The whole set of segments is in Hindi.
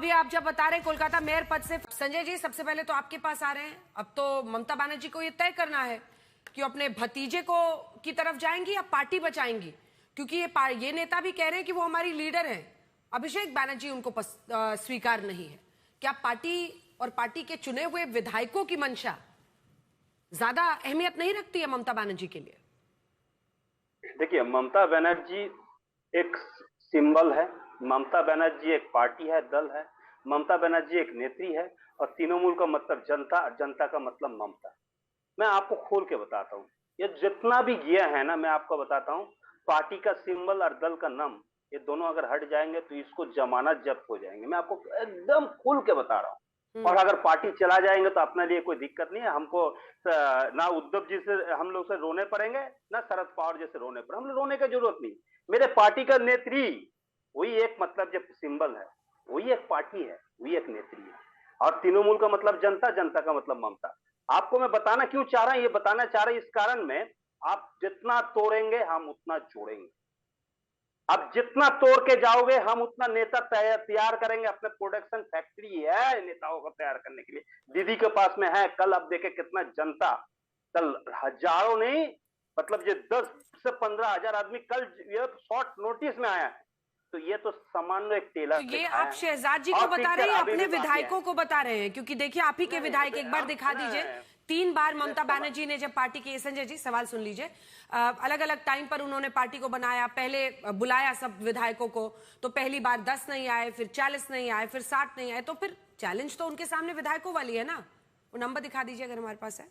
अभी आप जब बता रहे कोलकाता मेयर पद से, संजय जी सबसे पहले तो आपके पास आ रहे हैं। अब तो ममता बनर्जी को ये तय करना है कि अपने भतीजे को की तरफ जाएंगी या पार्टी बचाएंगी, क्योंकि ये नेता भी कह रहे हैं कि वो हमारी लीडर हैं। अभिषेक बनर्जी उनको स्वीकार नहीं है। क्या पार्टी और पार्टी के चुने हुए विधायकों की मंशा ज्यादा अहमियत नहीं रखती है ममता बनर्जी के लिए? देखिए, ममता बनर्जी एक सिंबल है, ममता बनर्जी एक पार्टी है, दल है, ममता बनर्जी एक नेत्री है, और तृणमूल का मतलब जनता और जनता का मतलब ममता। मैं आपको खोल के बताता हूँ, ये जितना भी गया है ना, मैं आपको बताता हूँ, पार्टी का सिंबल और दल का नाम, ये दोनों अगर हट जाएंगे तो इसको जमानत जब्त हो जाएंगे। मैं आपको एकदम खुल के बता रहा हूँ। और अगर पार्टी चला जाएंगे तो अपने लिए कोई दिक्कत नहीं है। हमको ना उद्धव जी से हम लोग से रोने पड़ेंगे, ना शरद पवार जैसे रोने पड़े। हम लोग रोने की जरूरत नहीं। मेरे पार्टी का नेत्री वही एक मतलब जब सिंबल है, वही एक पार्टी है, वही एक नेत्री है। और तृणमूल का मतलब जनता, जनता का मतलब ममता। आपको मैं बताना क्यों चाह रहा हूं, ये बताना चाह रहा हूं इस कारण में, आप जितना तोड़ेंगे हम उतना जोड़ेंगे। अब जितना तोड़ के जाओगे हम उतना नेता तैयार करेंगे। अपने प्रोडक्शन फैक्ट्री है नेताओं को तैयार करने के लिए, दीदी के पास में है। कल अब देखे कितना जनता, कल हजारों नहीं, मतलब ये 10 से 15,000 आदमी कल ये शॉर्ट नोटिस में आया है। तो ये तो सामान्य एक टेलर। तो ये आप शहजाद जी को बता रहे हैं, अपने विधायकों को बता रहे हैं? क्योंकि देखिए आप ही के विधायक, एक बार दिखा दीजिए। 3 बार ममता बनर्जी ने जब पार्टी की, संजय जी सवाल सुन लीजिए, अलग अलग टाइम पर उन्होंने पार्टी को बनाया, पहले बुलाया सब विधायकों को, तो पहली बार 10 नहीं आए, फिर 40 नहीं आए, फिर 60 नहीं आए। तो फिर चैलेंज तो उनके सामने विधायकों वाली है ना। वो नंबर दिखा दीजिए अगर हमारे पास है।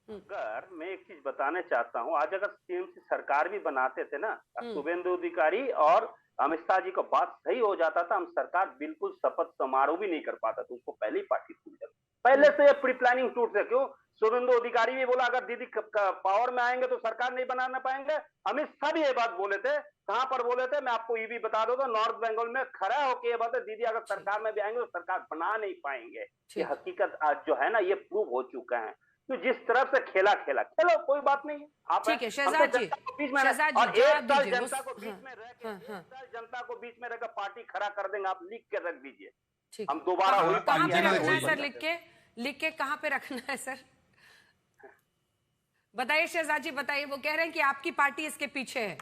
अगर मैं एक चीज बताना चाहता हूँ, आज अगर टीएमसी सरकार भी बनाते थे ना, शुभेंदु अधिकारी और अमित शाह जी का बात सही हो जाता था, हम सरकार बिल्कुल शपथ समारोह भी नहीं कर पाता था। उसको पहले ही पार्टी टूट जाती, पहले से प्री प्लानिंग टूट से। क्यों? शुभेंदु अधिकारी भी बोला अगर दीदी पावर में आएंगे तो सरकार नहीं बनाना पाएंगे। अमित शाह भी ये बात बोले थे। कहां पर बोले थे? मैं आपको ये भी बता दूंगा, नॉर्थ बंगाल में खड़ा होकर ये बात है, दीदी अगर सरकार में भी आएंगे तो सरकार बना नहीं पाएंगे। ये हकीकत आज जो है ना, ये प्रूव हो चुका है। तो जिस तरफ से खेला खेलो, कोई बात नहीं। आप ठीक है शहजाद जी, शहजाद और जी एक साल जनता को बीच में रह के, एक साल जनता को बीच में रहकर पार्टी खड़ा कर देंगे। आप लिख के रख दीजिए, हम दोबारा वही कहां पे रखना है सर? लिख के कहां पे रखना है सर? बताइए शहजाद जी, बताइए। वो कह रहे हैं कि आपकी पार्टी इसके पीछे है।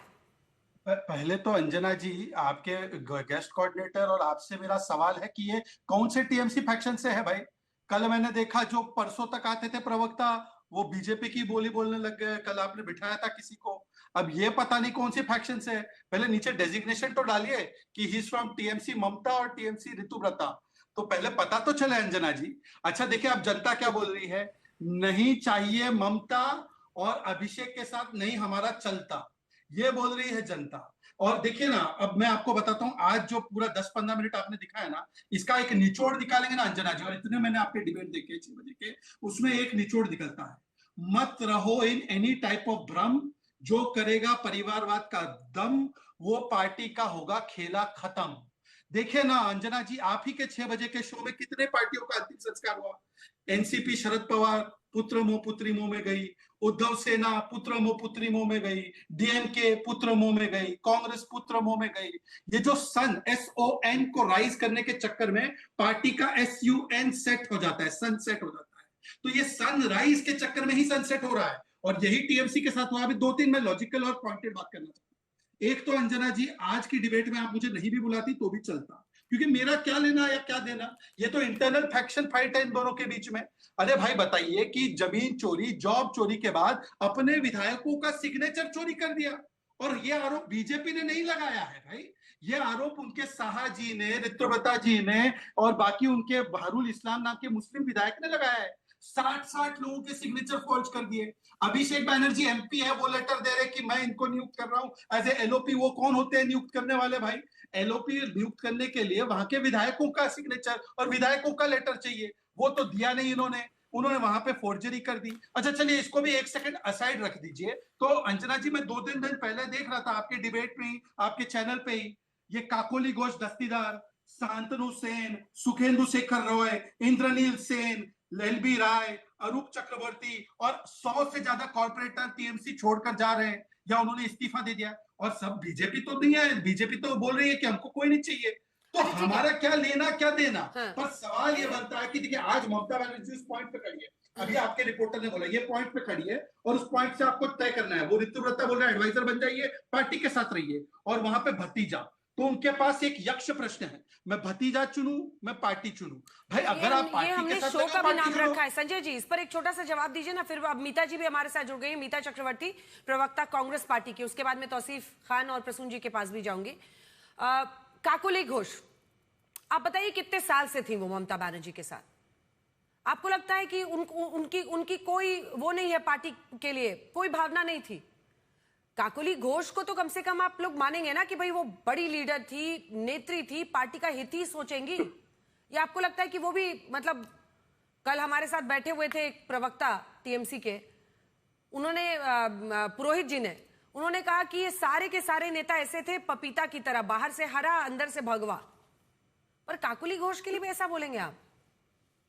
पहले तो अंजना जी, आपके गेस्ट कोऑर्डिनेटर और आपसे मेरा सवाल है कि ये कौन से टीएमसी फैक्शन से है भाई? कल मैंने देखा जो परसों तक आते थे प्रवक्ता, वो बीजेपी की बोली बोलने लग गए। कल आपने बिठाया था किसी को, अब ये पता नहीं कौन सी फैक्शन से है। पहले नीचे डेजिग्नेशन तो डालिए कि ही इज फ्रॉम टीएमसी ममता और टीएमसी ऋतुव्रता, तो पहले पता तो चले अंजना जी। अच्छा देखिए, अब जनता क्या बोल रही है, नहीं चाहिए ममता और अभिषेक के साथ नहीं हमारा चलता, ये बोल रही है जनता। और देखिए ना, अब मैं आपको बताता हूं, आज जो पूरा 10-15 मिनट आपने दिखाया ना, इसका एक निचोड़ निकालेंगे ना अंजना जी, और इतने मैंने आपके डिबेट देखे 6 बजे के, उसमें एक निचोड़ निकलता है, मत रहो इन एनी टाइप ऑफ भ्रम, जो करेगा परिवारवाद का दम, वो पार्टी का होगा खेला खत्म। देखिए ना अंजना जी, आप ही के 6 बजे के शो में कितने पार्टियों का अंतिम संस्कार हुआ। एनसीपी शरद पवार पुत्र मोह पुत्री मोह में गई, उद्धव सेना पुत्र मोह पुत्री मोह में गई, डीएमके पुत्र मोह में गई, कांग्रेस पुत्र मोह में गई। ये जो सन SON को राइज करने के चक्कर में पार्टी का SUN सेट हो जाता है, सन सेट हो जाता है। तो ये सन राइज के चक्कर में ही सनसेट हो रहा है, और यही टीएमसी के साथ हुआ। अभी 2-3 मैं लॉजिकल और पॉइंटेड बात करना चाहता हूं। एक तो अंजना जी, आज की डिबेट में आप मुझे नहीं भी बुलाती तो भी चलता, क्योंकि मेरा क्या लेना या क्या देना, ये तो इंटरनल फैक्शन फाइट है इन दोनों के बीच में। अरे भाई बताइए कि जमीन चोरी, जॉब चोरी के बाद अपने विधायकों का सिग्नेचर चोरी कर दिया, और ये आरोप बीजेपी ने नहीं लगाया है भाई, ये आरोप उनके साहा जी ने, ऋतुव्रता जी ने, और बाकी उनके बहरुल इस्लाम नाम के मुस्लिम विधायक ने लगाया है। 60 लोगों के सिग्नेचर फॉर्ज कर दिए। अभिषेक बैनर्जी MP है, वो लेटर दे रहे कि मैं इनको नियुक्त कर रहा हूं एज ए LOP। वो कौन होते हैं नियुक्त करने वाले भाई? LOP नियुक्त करने के लिए वहां के विधायकों का सिग्नेचर और विधायकों का लेटर चाहिए, वो तो दिया नहीं इन्होंने, उन्होंने वहां पे फोर्जरी कर दी। अच्छा चलिए, इसको भी 1 सेकंड असाइड रख दीजिए। तो अंजना जी, मैं 2-3 दिन पहले देख रहा था आपके डिबेट में ही, आपके चैनल पे ही, ये काकोली घोष दस्तीदार, शांतनु सेन, सुखेंदु शेखर रॉय, इंद्रनील सेन, LB राय, अरूप चक्रवर्ती और 100 से ज्यादा कॉर्पोरेटर टीएमसी छोड़कर जा रहे हैं या उन्होंने इस्तीफा दे दिया, और सब बीजेपी तो नहीं है। बीजेपी तो बोल रही है कि हमको कोई नहीं चाहिए। तो अच्छा, ठीक है। हमारा क्या लेना क्या देना। हाँ। पर सवाल ये बनता है कि देखिए आज ममता बनर्जी उस पॉइंट पे खड़ी है, अभी आपके रिपोर्टर ने बोला ये पॉइंट पे खड़ी है और उस पॉइंट से आपको तय करना है। वो ऋतुव्रता बोल रहा है एडवाइजर बन जाइए, पार्टी के साथ रहिए, और वहां पे भतीजा, तो उनके पास एक यक्ष प्रश्न है, मैं भतीजा चुनूं मैं पार्टी चुनूं। भाई अगर आप ये पार्टी के हमने साथ शो लगे, का भी पार्टी नाम चुनो। रखा है। संजय जी, इस पर एक छोटा सा जवाब दीजिए ना, फिर अब मीता जी भी हमारे साथ जुड़ गई हैं। मीता चक्रवर्ती, प्रवक्ता कांग्रेस पार्टी की, उसके बाद मैं तौसीफ खान और प्रसून जी के पास भी जाऊंगी। काकोली घोष, आप बताइए कितने साल से थी वो ममता बनर्जी के साथ? आपको लगता है कि उनकी कोई वो नहीं है पार्टी के लिए, कोई भावना नहीं थी? काकोली घोष को तो कम से कम आप लोग मानेंगे ना कि भाई वो बड़ी लीडर थी, नेत्री थी, पार्टी का हित ही सोचेंगी? या आपको लगता है कि वो भी, मतलब कल हमारे साथ बैठे हुए थे एक प्रवक्ता टीएमसी के, उन्होंने पुरोहित जी ने, उन्होंने कहा कि ये सारे के सारे नेता ऐसे थे पपीता की तरह, बाहर से हरा अंदर से भगवा। पर काकोली घोष के लिए भी ऐसा बोलेंगे आप?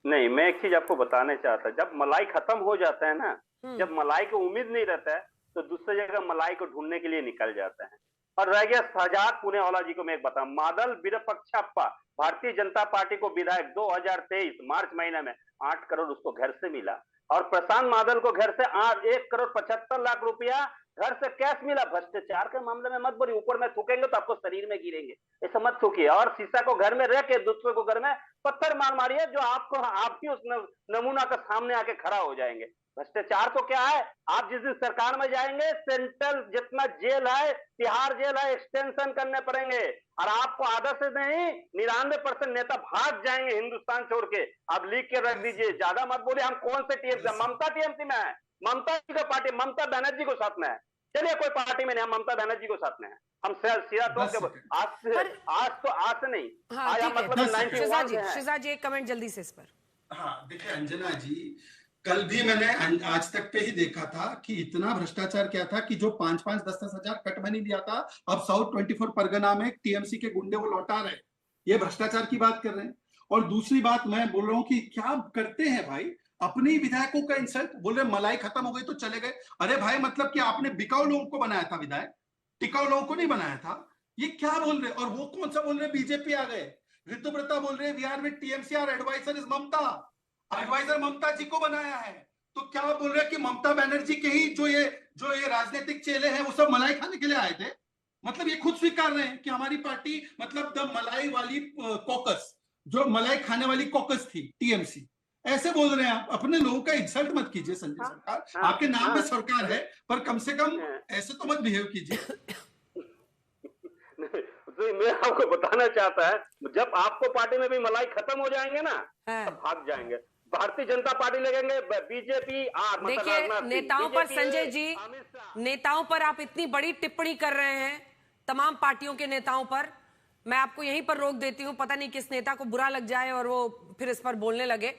नहीं, मैं एक चीज आपको बताना चाहता, जब मलाई खत्म हो जाता है ना, जब मलाई को उम्मीद नहीं रहता है तो दूसरी जगह मलाई को ढूंढने के लिए निकल जाता है। और रह गया शहजाद पुणेवाला जी को मैं एक बताऊं, मादल विरपक्षप्पा भारतीय जनता पार्टी को विधायक 2023 मार्च महीने में 8 करोड़ उसको घर से मिला, और प्रशांत मादल को घर से 1 करोड़ 75 लाख रुपया घर से कैश मिला। भ्रष्टाचार के मामले में मत बोलिए, ऊपर में थूकेंगे तो आपको शरीर में गिरेंगे, ऐसा मत थूकिए। और शीशा को घर में रह के दूसरे को घर में पत्थर मार मारिए, जो आपको आपकी उस नमूना का सामने आके खड़ा हो जाएंगे। भ्रष्टाचार तो क्या है, आप जिस दिन सरकार में जाएंगे सेंट्रल जितना जेल है, तिहाड़ जेल है, एक्सटेंशन करने पड़ेंगे, और आपको आधा से नहीं 99% नेता भाग जाएंगे हिंदुस्तान छोड़ के। आप लिख के रख दीजिए, ज्यादा मत बोलिए। हम कौन से टीएमसी, ममता टीएमसी में है, ममता जी का पार्टी ममता बनर्जी को साथ में है। चलिए कोई पार्टी में नहीं, हम ममता बनर्जी को साथ में है। हम सीधा तो आज से नहीं, हाँ, आज हम ठीक है। मतलब 91 से हैं। शिजा जी एक कमेंट जल्दी से इस पर। हाँ देखिए अंजना जी, कल भी मैंने आज तक पे ही देखा था कि इतना भ्रष्टाचार क्या था कि जो 5-5, 10-10 हजार कट मनी दिया था, अब साउथ 24 परगना में टीएमसी के गुंडे वो लौटा रहे, ये भ्रष्टाचार की बात कर रहे हैं। और दूसरी बात मैं बोल रहा हूँ कि क्या करते हैं भाई, अपने ही विधायकों का इंसल्ट, बोल रहे मलाई खत्म हो गई तो चले गए। अरे भाई मतलब कि आपने बिकाऊ लोगों को बनाया था विधायक, टिकाऊ लोगों को नहीं बनाया था, ये क्या बोल रहे? और वो कौन सा बोल रहे बीजेपी आ गए, ऋतुव्रता बोल रहे we are with TMC, our adviser is Mamata, adviser Mamata ji को बनाया है। तो क्या बोल रहे हैं कि ममता बनर्जी के ही जो ये राजनीतिक चेले हैं वो सब मलाई खाने के लिए आए थे? मतलब ये खुद स्वीकार रहे हैं कि हमारी पार्टी मतलब द मलाई वाली कॉकस, जो मलाई खाने वाली कॉकस थी टीएमसी, ऐसे बोल रहे हैं आप। अपने लोगों का इंसल्ट मत कीजिए संजय सरकार, आपके नाम पे सरकार है, पर कम से कम ऐसे तो मत बिहेव कीजिए। तो मैं आपको बताना चाहता है, जब आपको पार्टी में भी मलाई खत्म हो जाएंगे ना, तब भाग जाएंगे, भारतीय जनता पार्टी लगेंगे, बीजेपी। देखिए नेताओं पर, संजय जी, नेताओं पर आप इतनी बड़ी टिप्पणी कर रहे हैं, तमाम पार्टियों के नेताओं पर। मैं आपको यहीं पर रोक देती हूं, पता नहीं किस नेता को बुरा लग जाए और वो फिर इस पर बोलने लगे।